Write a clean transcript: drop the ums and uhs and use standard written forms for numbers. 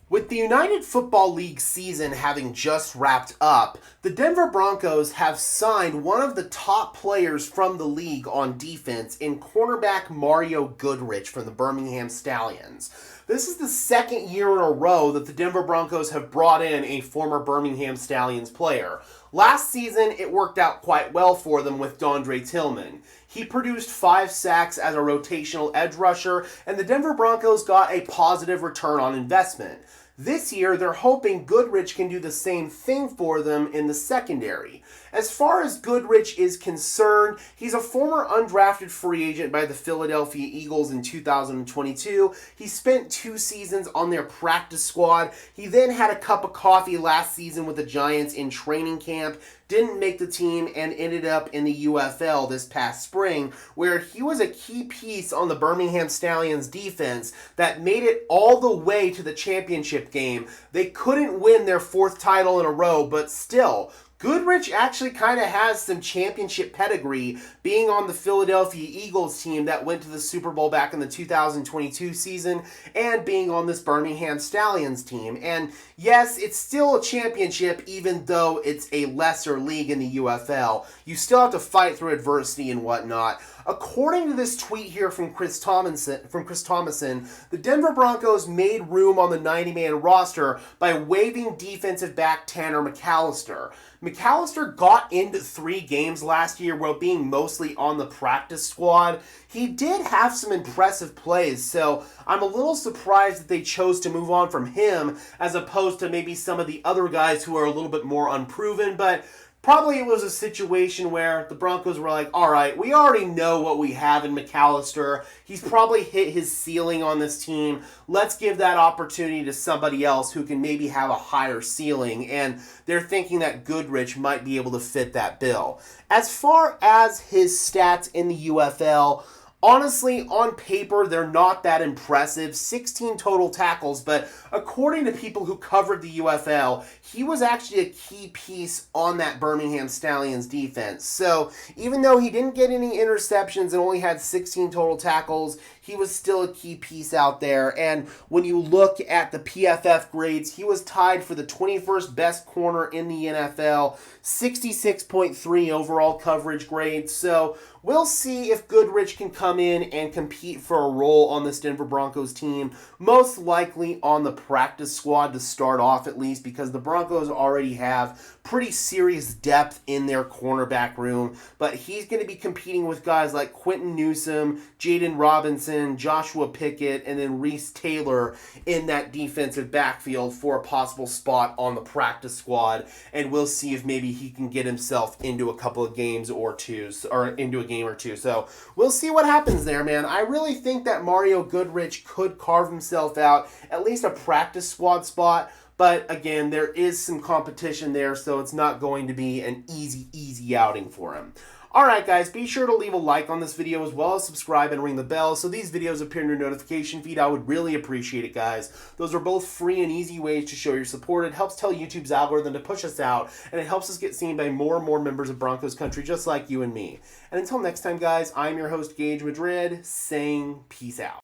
With the United Football League season having just wrapped up, the Denver Broncos have signed one of the top players from the league on defense in cornerback Mario Goodrich from the Birmingham Stallions. This is the second year in a row that the Denver Broncos have brought in a former Birmingham Stallions player. Last season, it worked out quite well for them with Dondre Tillman. He produced 5 sacks as a rotational edge rusher, and the Denver Broncos got a positive return on investment. This year, they're hoping Goodrich can do the same thing for them in the secondary. As far as Goodrich is concerned, he's a former undrafted free agent by the Philadelphia Eagles in 2022. He spent 2 seasons on their practice squad. He then had a cup of coffee last season with the Giants in training camp, didn't make the team, and ended up in the UFL this past spring, where he was a key piece on the Birmingham Stallions defense that made it all the way to the championship game. They couldn't win their 4th title in a row, but still, Goodrich actually kind of has some championship pedigree, being on the Philadelphia Eagles team that went to the Super Bowl back in the 2022 season, and being on this Birmingham Stallions team. And yes, it's still a championship even though it's a lesser league in the UFL. You still have to fight through adversity and whatnot. According to this tweet here from Chris Thomason, the Denver Broncos made room on the 90-man roster by waiving defensive back Tanner McAllister. McAllister got into 3 games last year while being mostly on the practice squad. He did have some impressive plays, so I'm a little surprised that they chose to move on from him as opposed to maybe some of the other guys who are a little bit more unproven, but probably it was a situation where the Broncos were like, all right, we already know what we have in McAllister. He's probably hit his ceiling on this team. Let's give that opportunity to somebody else who can maybe have a higher ceiling. And they're thinking that Goodrich might be able to fit that bill. As far as his stats in the UFL, honestly, on paper, they're not that impressive. 16 total tackles, but according to people who covered the UFL, he was actually a key piece on that Birmingham Stallions defense. So even though he didn't get any interceptions and only had 16 total tackles, he was still a key piece out there. And when you look at the PFF grades, he was tied for the 21st best corner in the NFL, 66.3 overall coverage grade. So we'll see if Goodrich can come in and compete for a role on this Denver Broncos team, most likely on the practice squad to start off at least, because the Broncos already have pretty serious depth in their cornerback room. But he's going to be competing with guys like Quentin Newsome, Jaden Robinson, Joshua Pickett, and then Reese Taylor in that defensive backfield for a possible spot on the practice squad. And we'll see if maybe he can get himself into a couple of games or two, or into a game or two. So we'll see what happens there, man. I really think that Mario Goodrich could carve himself out at least a practice squad spot. But again, there is some competition there, so it's not going to be an easy outing for him. Alright guys, be sure to leave a like on this video as well as subscribe and ring the bell so these videos appear in your notification feed. I would really appreciate it, guys. Those are both free and easy ways to show your support. It helps tell YouTube's algorithm to push us out, and it helps us get seen by more and more members of Broncos country just like you and me. And until next time, guys, I'm your host, Gage Madrid, saying peace out.